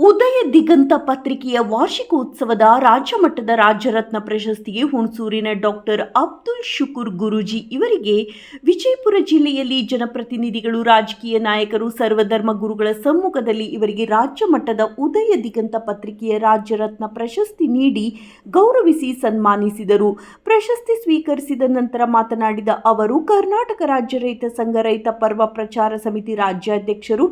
ಉದಯ ದಿಗಂತ ಪತ್ರಿಕೆಯ ವಾರ್ಷಿಕೋತ್ಸವದ ರಾಜ್ಯಮಟ್ಟದ ರಾಜ್ಯರತ್ನ ಪ್ರಶಸ್ತಿಗೆ ಹುಣಸೂರಿನ ಡಾಕ್ಟರ್ ಅಬ್ದುಲ್ ಶುಕೂರ್ ಗುರೂಜಿ ಇವರಿಗೆ ವಿಜಯಪುರ ಜಿಲ್ಲೆಯಲ್ಲಿ ಜನಪ್ರತಿನಿಧಿಗಳು, ರಾಜಕೀಯ ನಾಯಕರು, ಸರ್ವಧರ್ಮ ಗುರುಗಳ ಸಮ್ಮುಖದಲ್ಲಿ ಇವರಿಗೆ ರಾಜ್ಯಮಟ್ಟದ ಉದಯ ದಿಗಂತ ಪತ್ರಿಕೆಯ ರಾಜ್ಯರತ್ನ ಪ್ರಶಸ್ತಿ ನೀಡಿ ಗೌರವಿಸಿ ಸನ್ಮಾನಿಸಿದರು. ಪ್ರಶಸ್ತಿ ಸ್ವೀಕರಿಸಿದ ನಂತರ ಮಾತನಾಡಿದ ಅವರು, ಕರ್ನಾಟಕ ರಾಜ್ಯ ರೈತ ಸಂಘ ರೈತ ಪರ್ವ ಪ್ರಚಾರ ಸಮಿತಿ ರಾಜ್ಯಾಧ್ಯಕ್ಷರು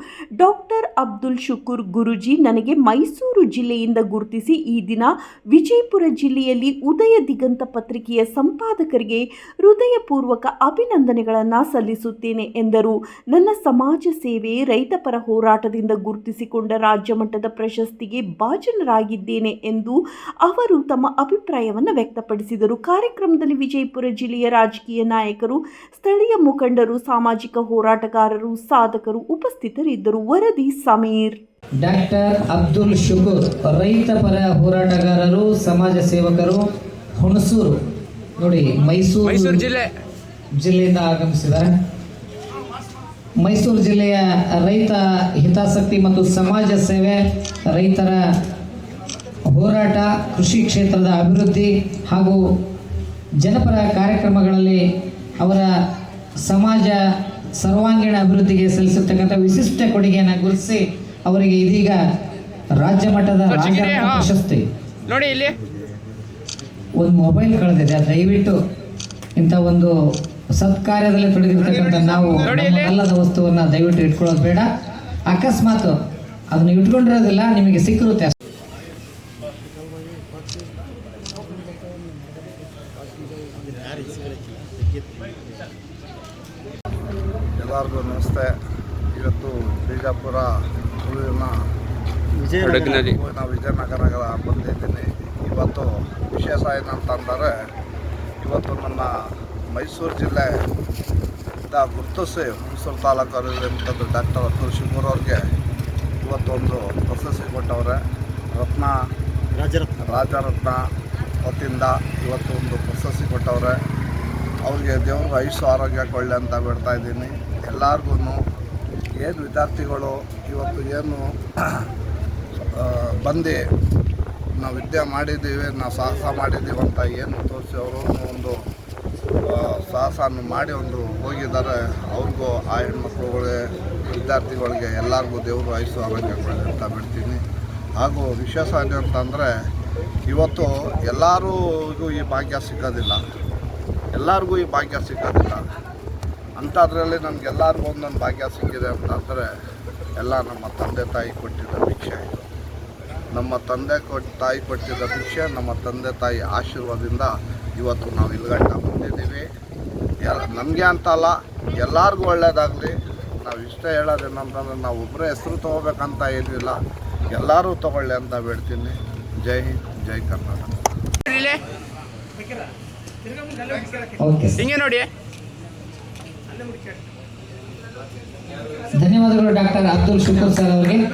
ಡಾಕ್ಟರ್ ಅಬ್ದುಲ್ ಶುಕೂರ್ ಗುರೂಜಿ ನನಗೆ ಮೈಸೂರು ಜಿಲ್ಲೆಯಿಂದ ಗುರುತಿಸಿ ಈ ದಿನ ವಿಜಯಪುರ ಜಿಲ್ಲೆಯಲ್ಲಿ ಉದಯ ದಿಗಂತ ಪತ್ರಿಕೆಯ ಸಂಪಾದಕರಿಗೆ ಹೃದಯಪೂರ್ವಕ ಅಭಿನಂದನೆಗಳನ್ನು ಸಲ್ಲಿಸುತ್ತೇನೆ ಎಂದರು. ನನ್ನ ಸಮಾಜ ಸೇವೆ, ರೈತಪರ ಹೋರಾಟದಿಂದ ಗುರುತಿಸಿಕೊಂಡ ರಾಜ್ಯ ಮಟ್ಟದ ಪ್ರಶಸ್ತಿಗೆ ಭಾಜನರಾಗಿದ್ದೇನೆ ಎಂದು ಅವರು ತಮ್ಮ ಅಭಿಪ್ರಾಯವನ್ನು ವ್ಯಕ್ತಪಡಿಸಿದರು. ಕಾರ್ಯಕ್ರಮದಲ್ಲಿ ವಿಜಯಪುರ ಜಿಲ್ಲೆಯ ರಾಜಕೀಯ ನಾಯಕರು, ಸ್ಥಳೀಯ ಮುಖಂಡರು, ಸಾಮಾಜಿಕ ಹೋರಾಟಗಾರರು, ಸಾಧಕರು ಉಪಸ್ಥಿತರಿದ್ದರು. ವರದಿ ಸಮೀರ್. ಡಾಕ್ಟರ್ ಅಬ್ದುಲ್ ಶುಕೂರ್ ರೈತಪರ ಹೋರಾಟಗಾರರು, ಸಮಾಜ ಸೇವಕರು, ಹುಣಸೂರು ನೋಡಿ ಮೈಸೂರು ಜಿಲ್ಲೆಯಿಂದ ಆಗಮಿಸಿದ್ದಾರೆ. ಮೈಸೂರು ಜಿಲ್ಲೆಯ ರೈತ ಹಿತಾಸಕ್ತಿ ಮತ್ತು ಸಮಾಜ ಸೇವೆ, ರೈತರ ಹೋರಾಟ, ಕೃಷಿ ಕ್ಷೇತ್ರದ ಅಭಿವೃದ್ಧಿ ಹಾಗೂ ಜನಪರ ಕಾರ್ಯಕ್ರಮಗಳಲ್ಲಿ ಅವರ ಸಮಾಜ ಸರ್ವಾಂಗೀಣ ಅಭಿವೃದ್ಧಿಗೆ ಸಲ್ಲಿಸತಕ್ಕಂಥ ವಿಶಿಷ್ಟ ಕೊಡುಗೆಯನ್ನು ಗುರುತಿಸಿ ಅವರಿಗೆ ಇದೀಗ ರಾಜ್ಯ ಮಟ್ಟದ ಪ್ರಶಸ್ತಿ. ನೋಡಿ, ಇಲ್ಲಿ ಒಂದು ಮೊಬೈಲ್ ಕಳೆದಿದೆ. ದಯವಿಟ್ಟು ಇಂಥ ಒಂದು ಸತ್ಕಾರ್ಯದಲ್ಲಿ ತೊಡಗಿರ್ತಕ್ಕಂಥ ನಾವು ಅಲ್ಲದ ವಸ್ತುವನ್ನ ದಯವಿಟ್ಟು ಇಟ್ಕೊಳ್ಳೋದು ಬೇಡ. ಅಕಸ್ಮಾತ್ ಅದನ್ನು ಇಟ್ಕೊಂಡಿರೋದಿಲ್ಲ, ನಿಮಗೆ ಸಿಕ್ಕಿರುತ್ತೆ. ಎಲ್ಲರಿಗೂ ನಮಸ್ತೆ. ಇವತ್ತು ಬಿಜಾಪುರ ವಿಜಯನಗರ ಬಂದಿದ್ದೀನಿ. ಇವತ್ತು ವಿಶೇಷ ಏನಂತಂದರೆ, ಇವತ್ತು ನನ್ನ ಮೈಸೂರು ಜಿಲ್ಲೆ ಗುರುತಿಸಿ ಹುಣಸೂರು ತಾಲೂಕಲ್ಲಿರುವಂಥದ್ದು ಡಾಕ್ಟರ್ ಅಬ್ದುಲ್ ಶುಕೂರ್ ಅವ್ರಿಗೆ ಇವತ್ತೊಂದು ಪ್ರಶಸ್ತಿ ಕೊಟ್ಟವ್ರೆ. ರಾಜರತ್ನ ವತಿಯಿಂದ ಇವತ್ತು ಒಂದು ಪ್ರಶಸ್ತಿ ಕೊಟ್ಟವ್ರೆ. ಅವ್ರಿಗೆ ದೇವರು ಆಯುಷ್ಯ ಆರೋಗ್ಯ ಕೊಳ್ಳಿ ಅಂತ ಬಿಡ್ತಾ ಇದ್ದೀನಿ. ಎಲ್ಲರಿಗೂ ಏನು ವಿದ್ಯಾರ್ಥಿಗಳು ಇವತ್ತು ಏನು ಬಂದು ನಾವು ವಿದ್ಯೆ ಮಾಡಿದ್ದೀವಿ, ನಾವು ಸಾಹಸ ಮಾಡಿದ್ದೀವಿ ಅಂತ ಏನು ತೋರಿಸಿ ಅವರು ಒಂದು ಸಾಹಸವನ್ನು ಮಾಡಿ ಒಂದು ಹೋಗಿದ್ದಾರೆ. ಅವ್ರಿಗೂ ಆ ಹೆಣ್ಮಕ್ಳುಗಳಿಗೆ, ವಿದ್ಯಾರ್ಥಿಗಳಿಗೆ ಎಲ್ಲರಿಗೂ ದೇವರು ಆಯುಷ್ಯ ಆರೋಗ್ಯ ಕೊಳ್ಳಿ ಅಂತ ಬಿಡ್ತೀನಿ. ಹಾಗೂ ವಿಶೇಷ ಏನಂತಂದರೆ, ಇವತ್ತು ಎಲ್ಲರಿಗೂ ಈ ಭಾಗ್ಯ ಸಿಗೋದಿಲ್ಲ, ಅಂಥದ್ರಲ್ಲಿ ನಮಗೆಲ್ಲರಿಗೂ ಒಂದೊಂದು ಭಾಗ್ಯ ಸಿಕ್ಕಿದೆ ಅಂತಂದರೆ ಎಲ್ಲ ನಮ್ಮ ತಂದೆ ತಾಯಿ ಕೊಟ್ಟಿದ್ದ ಭಿಕ್ಷೆ ಇದು. ನಮ್ಮ ತಾಯಿ ಕೊಟ್ಟಿದ್ದ ಭಿಕ್ಷೆ, ನಮ್ಮ ತಂದೆ ತಾಯಿ ಆಶೀರ್ವಾದದಿಂದ ಇವತ್ತು ನಾವು ಇಲ್ಗಂಟ ಬಂದಿದ್ದೀವಿ. ನಮಗೆ ಅಂತಲ್ಲ, ಎಲ್ಲರಿಗೂ ಒಳ್ಳೆಯದಾಗಲಿ. ನಾವು ಇಷ್ಟ ಹೇಳೋದೇನಂತಂದ್ರೆ, ನಾವು ಒಬ್ಬರೇ ಹೆಸರು ತೊಗೋಬೇಕಂತ ಏನಿಲ್ಲ, ಎಲ್ಲರೂ ತೊಗೊಳ್ಳಿ ಅಂತ ಬೇಡ್ತೀನಿ. ಜೈ ಹಿಂದ್, ಜೈ ಕರ್ನಾಟಕ. ಹಿಂಗೆ ನೋಡಿ. ಧನ್ಯವಾದಗಳು ಡಾಕ್ಟರ್ ಅಬ್ದುಲ್ ಶುಕೂರ್ ಸರ್ ಅವರಿಗೆ.